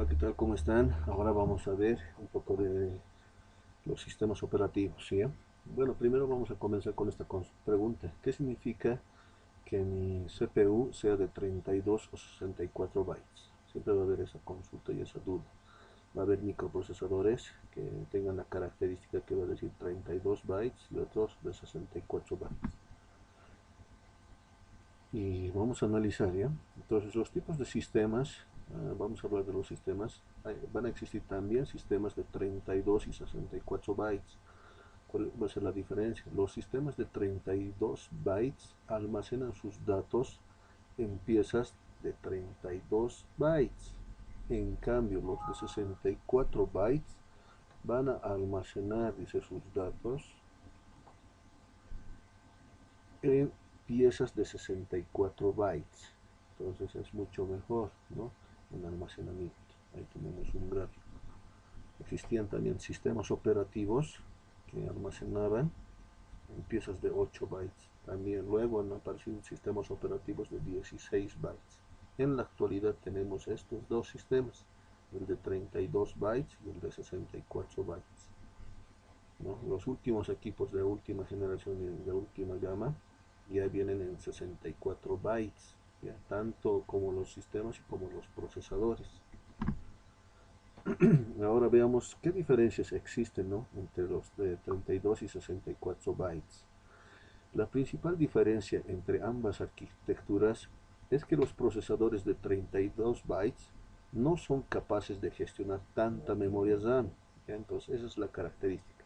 ¿qué tal? ¿Cómo están? Ahora vamos a ver un poco de los sistemas operativos, ¿sí? Bueno, primero vamos a comenzar con esta pregunta. ¿Qué significa que mi CPU sea de 32 o 64 bytes? Siempre va a haber esa consulta y esa duda. Va a haber microprocesadores que tengan la característica que va a decir 32 bytes y otros de 64 bytes. Y vamos a analizar, ¿ya? Entonces, los tipos de sistemas, vamos a hablar de los sistemas. Van a existir también sistemas de 32 y 64 bytes. ¿Cuál va a ser la diferencia? Los sistemas de 32 bytes almacenan sus datos en piezas de 32 bytes. En cambio, los de 64 bytes van a almacenar, dice, sus datos en piezas de 64 bytes. Entonces es mucho mejor, ¿no? En almacenamiento. Ahí tenemos un gráfico. Existían también sistemas operativos que almacenaban en piezas de 8 bytes. También luego han aparecido sistemas operativos de 16 bytes. En la actualidad tenemos estos dos sistemas, el de 32 bytes y el de 64 bytes, ¿no? Los últimos equipos de última generación y de última gama ya vienen en 64 bytes, ya, tanto como los sistemas y como los procesadores. Ahora veamos qué diferencias existen, ¿no?, entre los de 32 y 64 bytes. La principal diferencia entre ambas arquitecturas es que los procesadores de 32 bytes no son capaces de gestionar tanta memoria RAM. ¿Ya? Entonces esa es la característica,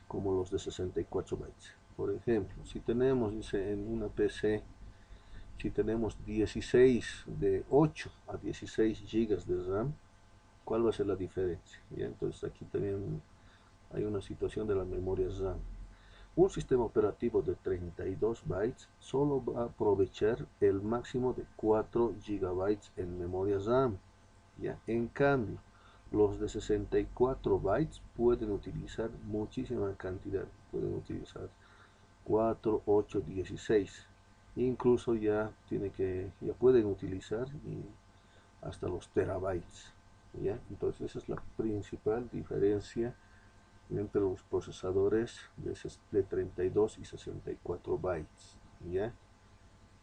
como los de 64 bytes. Por ejemplo, si tenemos, dice, en una PC, si tenemos 16 de 8 a 16 gigas de RAM, ¿cuál va a ser la diferencia? ¿Ya? Entonces aquí también hay una situación de la memoria RAM. Un sistema operativo de 32 bytes solo va a aprovechar el máximo de 4 gigabytes en memoria RAM. ¿Ya? En cambio, los de 64 bytes pueden utilizar muchísima cantidad. Pueden utilizar 4, 8, 16. Incluso ya pueden utilizar hasta los terabytes. ¿Ya? Entonces esa es la principal diferencia entre los procesadores de 32 y 64 bytes. ¿Ya?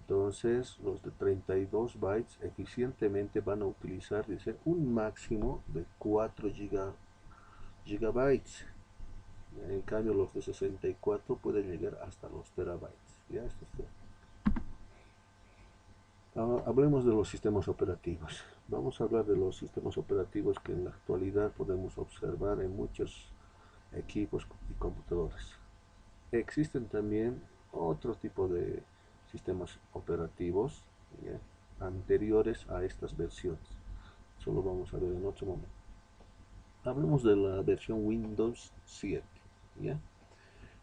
Entonces los de 32 bytes eficientemente van a utilizar, dice, un máximo de 4 gigabytes. ¿Ya? En cambio los de 64 pueden llegar hasta los terabytes. ¿Ya? Esto es todo. Hablemos de los sistemas operativos. Vamos a hablar de los sistemas operativos que en la actualidad podemos observar en muchos equipos y computadores. Existen también otro tipo de sistemas operativos, ¿ya?, anteriores a estas versiones. Solo vamos a ver en otro momento. Hablemos de la versión Windows 7. ¿Ya?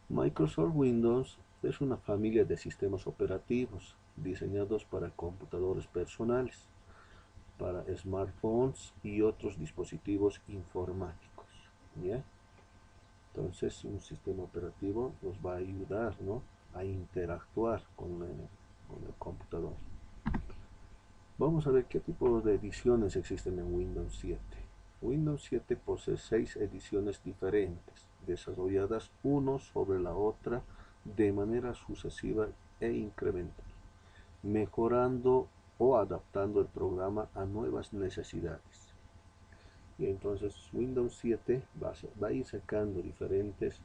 Microsoft Windows es una familia de sistemas operativos diseñados para computadores personales, para smartphones y otros dispositivos informáticos. ¿Ya? Entonces, un sistema operativo nos va a ayudar, ¿no?, a interactuar con el computador. Vamos a ver qué tipo de ediciones existen en Windows 7. Windows 7 posee 6 ediciones diferentes, desarrolladas uno sobre la otra de manera sucesiva e incremental, mejorando o adaptando el programa a nuevas necesidades. Y entonces Windows 7 va a ir sacando diferentes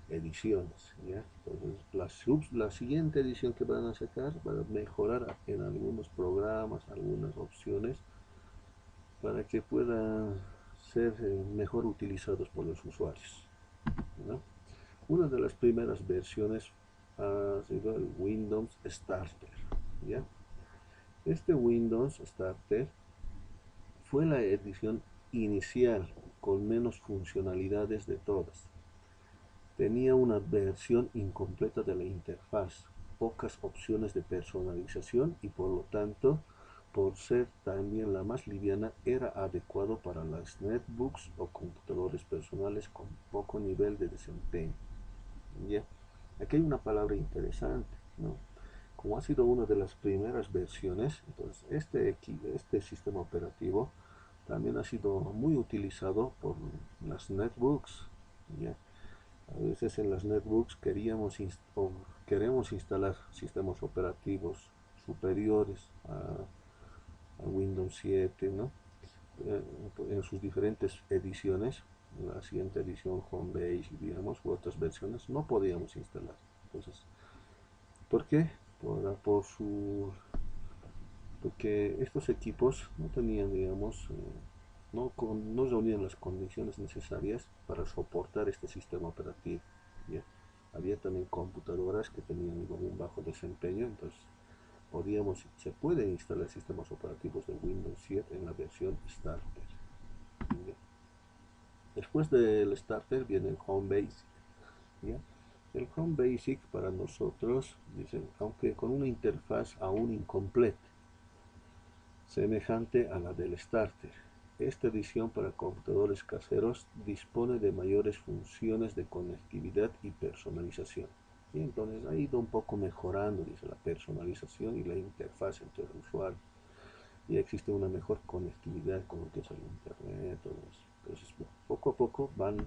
ediciones, ¿ya? Entonces la siguiente edición que van a sacar va a mejorar en algunos programas, algunas opciones, para que puedan ser mejor utilizados por los usuarios, ¿no? Una de las primeras versiones ha sido el Windows Starter, ¿ya? Este Windows Starter fue la edición inicial con menos funcionalidades de todas. Tenía una versión incompleta de la interfaz, pocas opciones de personalización y por lo tanto, por ser también la más liviana, era adecuado para las netbooks o computadores personales con poco nivel de desempeño. ¿Ya? Aquí hay una palabra interesante, ¿no? Como ha sido una de las primeras versiones, entonces este sistema operativo también ha sido muy utilizado por las netbooks, ¿ya? A veces en las netbooks queremos instalar sistemas operativos superiores a Windows 7, ¿no? Eh, en sus diferentes ediciones, la siguiente edición Homebase, digamos, u otras versiones, no podíamos instalar. Entonces, ¿por qué? Porque estos equipos no tenían, digamos, no reunían las condiciones necesarias para soportar este sistema operativo. ¿Ya? Había también computadoras que tenían igual un bajo desempeño, entonces se pueden instalar sistemas operativos de Windows 7 en la versión Starter. ¿Ya? Después del Starter viene el Home Basic. ¿Ya? El Home Basic para nosotros, dicen, aunque con una interfaz aún incompleta, semejante a la del Starter. Esta edición para computadores caseros dispone de mayores funciones de conectividad y personalización. Y entonces ha ido un poco mejorando, dice, la personalización y la interfaz entre el usuario. Y existe una mejor conectividad con lo que es el internet, todo eso. Entonces, poco a poco van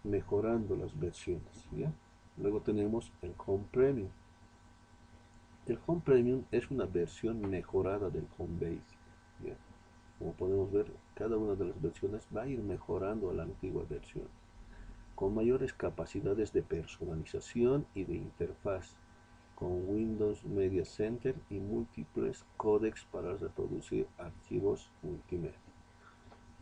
mejorando las versiones, ¿ya? Luego tenemos el Home Premium. El Home Premium es una versión mejorada del Home Basic, ¿ya? Como podemos ver, cada una de las versiones va a ir mejorando a la antigua versión, con mayores capacidades de personalización y de interfaz, con Windows Media Center y múltiples códecs para reproducir archivos multimedia.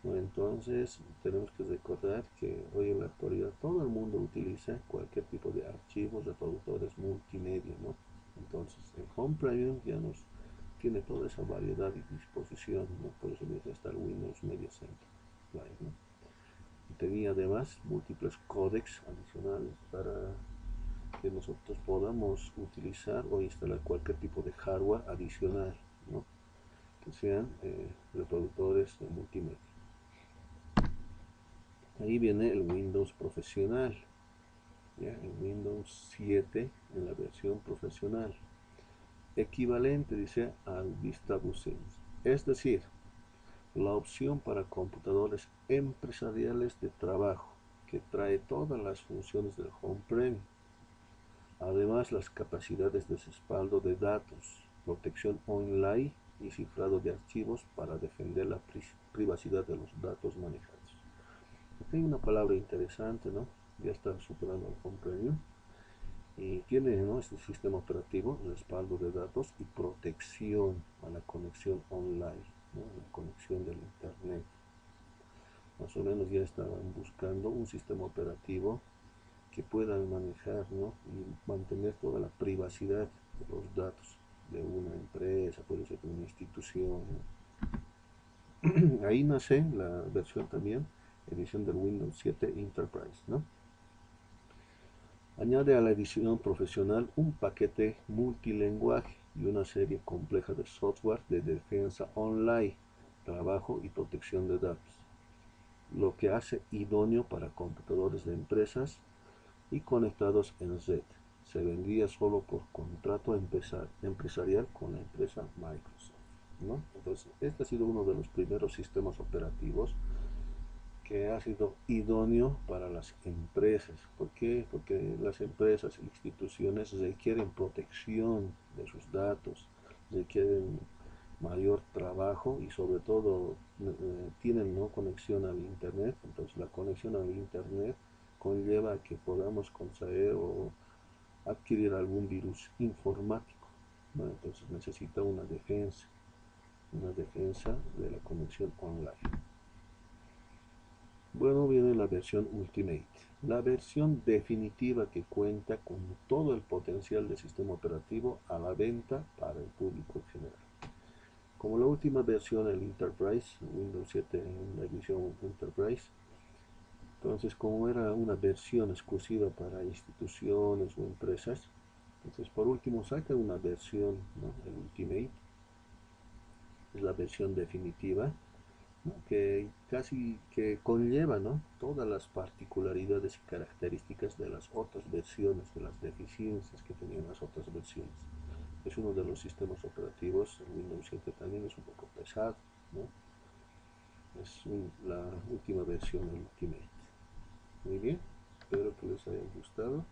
Bueno, entonces, tenemos que recordar que hoy en la actualidad todo el mundo utiliza cualquier tipo de archivos reproductores multimedia, ¿no? Entonces, el Home Premium ya nos tiene toda esa variedad y disposición, ¿no? Por eso ya está el Windows Media Center Live, ¿no? Y tenía además múltiples códecs adicionales para que nosotros podamos utilizar o instalar cualquier tipo de hardware adicional, ¿no? Que sean reproductores de multimedia. Ahí viene el Windows profesional, ¿ya? El Windows 7 en la versión profesional, equivalente, dice, al VistaBusiness, es decir, la opción para computadores empresariales de trabajo, que trae todas las funciones del Home Premium. Además, las capacidades de respaldo de datos, protección online y cifrado de archivos para defender la privacidad de los datos manejados. Aquí hay una palabra interesante, ¿no? Ya está superando el Home Premium y tiene, ¿no?, este sistema operativo, respaldo de datos y protección a la conexión online, ¿no?, la conexión del internet. Más o menos ya estaban buscando un sistema operativo que puedan manejar, ¿no?, y mantener toda la privacidad de los datos de una empresa, puede ser de una institución, ¿no? Ahí nace la versión también, edición del Windows 7 Enterprise, ¿no? Añade a la edición profesional un paquete multilingüe y una serie compleja de software de defensa online, trabajo y protección de datos, lo que hace idóneo para computadores de empresas y conectados en red. Se vendía solo por contrato empresarial con la empresa Microsoft, ¿no? Entonces, este ha sido uno de los primeros sistemas operativos que ha sido idóneo para las empresas. ¿Por qué? Porque las empresas e instituciones requieren protección de sus datos, requieren mayor trabajo y sobre todo tienen, ¿no?, conexión al internet. Entonces la conexión al internet conlleva a que podamos contraer o adquirir algún virus informático, ¿no? Entonces necesita una defensa de la conexión online. Bueno, viene la versión Ultimate, la versión definitiva que cuenta con todo el potencial del sistema operativo a la venta para el público general. Como la última versión, el Enterprise, Windows 7 en la edición Enterprise, entonces como era una versión exclusiva para instituciones o empresas, entonces por último saca una versión, ¿no?, el Ultimate, es la versión definitiva, ¿no?, que casi que conlleva, ¿no?, todas las particularidades y características de las otras versiones, de las deficiencias que tenían las otras versiones. Es uno de los sistemas operativos, el Windows 7 también es un poco pesado, ¿no? Es la última versión del Ultimate. Muy bien, espero que les haya gustado.